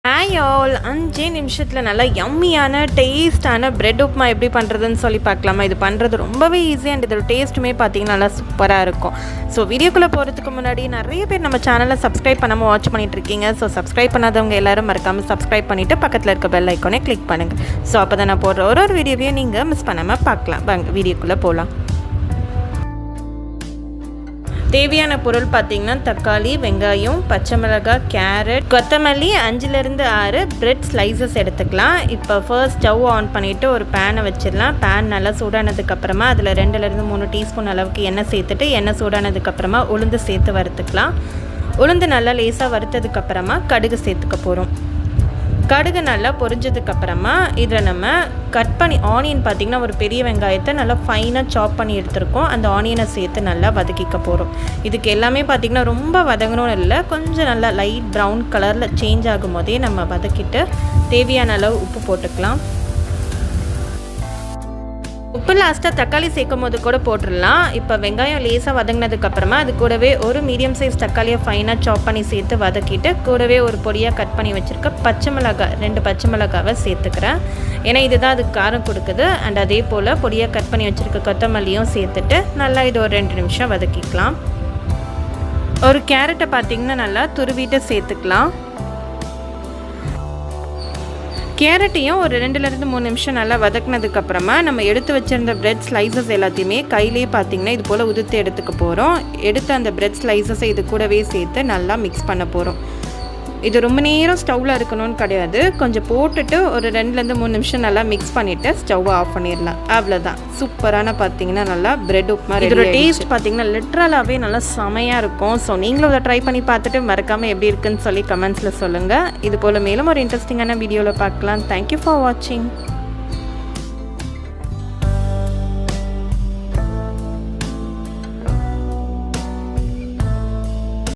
Hi all 5 நிமிஷத்தில் நல்லா யம்மியான டேஸ்டான பிரெட் உப்புமா எப்படி பண்ணுறதுன்னு சொல்லி பார்க்கலாமா. இது பண்ணுறது ரொம்பவே ஈஸி அண்ட் இதோட டேஸ்ட்டுமே பார்த்திங்கன்னா நல்லா சூப்பராக இருக்கும். ஸோ வீடியோக்குள்ளே போகிறதுக்கு முன்னாடி நிறைய பேர் நம்ம சேனலை சப்ஸ்கிரைப் பண்ணாமல் வாட்ச் பண்ணிகிட்ருக்கீங்க. ஸோ சப்ஸ்கிரைப் பண்ணாதவங்க எல்லோரும் மறக்காமல் சப்ஸ்கிரைப் பண்ணிவிட்டு பக்கத்தில் இருக்க பெல் ஐக்கானே கிளிக் பண்ணுங்கள். ஸோ அப்போ தான் நான் போடுற ஒரு வீடியோவையும் நீங்கள் மிஸ் பண்ணாமல் பார்க்கலாம். வாங்க வீடியோக்குள்ளே போகலாம். தேவையான பொருள் பார்த்திங்கன்னா தக்காளி, வெங்காயம், பச்சை மிளகாய், கேரட், கொத்தமல்லி, 5-6 பிரெட் ஸ்லைசஸ் எடுத்துக்கலாம். இப்போ ஃபர்ஸ்ட் ஸ்டவ் ஆன் பண்ணிவிட்டு ஒரு பேனை வச்சிடலாம். பேன் நல்லா சூடானதுக்கப்புறமா அதில் 2-3 டீஸ்பூன் அளவுக்கு எண்ணெய் சேர்த்துட்டு எண்ணெய் சூடானதுக்கப்புறமா உளுந்து சேர்த்து வறுத்துக்கலாம். உளுந்து நல்லா லேசாக வறுத்ததுக்கப்புறமா கடுகு சேர்த்துக்க போகிறோம். கடுகு நல்லா பொரிஞ்சதுக்கப்புறமா இதில் நம்ம கட் பண்ணி ஆனியன் பார்த்திங்கன்னா ஒரு பெரிய வெங்காயத்தை நல்லா ஃபைனாக சாப் பண்ணி எடுத்துருக்கோம். அந்த ஆனியனை சேர்த்து நல்லா வதக்கிக்க போகிறோம். இதுக்கு எல்லாமே பார்த்திங்கன்னா ரொம்ப வதங்கணும்னு இல்லை, கொஞ்சம் நல்லா லைட் ப்ரௌன் கலரில் சேஞ்ச் ஆகும் போதே நம்ம வதக்கிட்டு தேவையான அளவு உப்பு போட்டுக்கலாம். உப்பு லாஸ்ட்டாக தக்காளி சேர்க்கும் போது கூட போட்டுடலாம். இப்போ வெங்காயம் லேசாக வதங்கினதுக்கப்புறமா அது கூடவே ஒரு மீடியம் சைஸ் தக்காளியை ஃபைனாக சாப் பண்ணி சேர்த்து வதக்கிட்டு கூடவே ஒரு பொடியாக கட் பண்ணி வச்சுருக்க பச்சை மிளகாய் 2 பச்சை மிளகாவை சேர்த்துக்கிறேன். ஏன்னா இதுதான் அதுக்கு காரம் கொடுக்குது. அண்ட் அதே போல் பொடியாக கட் பண்ணி வச்சுருக்க கொத்தமல்லியும் சேர்த்துட்டு நல்லா இது ஒரு 2 நிமிஷம் வதக்கிக்கலாம். ஒரு கேரட்டை பார்த்திங்கன்னா நல்லா துருவிட்டு சேர்த்துக்கலாம். கேரட்டையும் ஒரு 2-3 நிமிஷம் நல்லா வதக்கினதுக்கப்புறமா நம்ம எடுத்து வச்சுருந்த பிரெட் ஸ்லைசஸ் எல்லாத்தையுமே கையிலே பார்த்திங்கன்னா இது போல் உதுத்து எடுத்துக்க போகிறோம். எடுத்து அந்த பிரெட் ஸ்லைசஸை இது கூடவே சேர்த்து நல்லா மிக்ஸ் பண்ண போகிறோம். இது ரொம்ப நேரம் ஸ்டவ்வில் இருக்கணும்னு கிடையாது, கொஞ்சம் போட்டுட்டு ஒரு 2-3 நிமிஷம் நல்லா மிக்ஸ் பண்ணிவிட்டு ஸ்டவ்வை ஆஃப் பண்ணிடலாம். அவ்வளோதான், சூப்பரான பார்த்திங்கன்னா நல்லா பிரெட் உப்புமா. இதோட டேஸ்ட் பார்த்திங்கன்னா லிட்ரலாகவே நல்லா செமையாக இருக்கும். ஸோ நீங்களும் அதை ட்ரை பண்ணி பார்த்துட்டு மறக்காமல் எப்படி இருக்குன்னு சொல்லி கமெண்ட்ஸில் சொல்லுங்கள். இது போல் மேலும் ஒரு இன்ட்ரெஸ்டிங்கான வீடியோவில் பார்க்கலாம். தேங்க்யூ ஃபார் வாட்சிங்.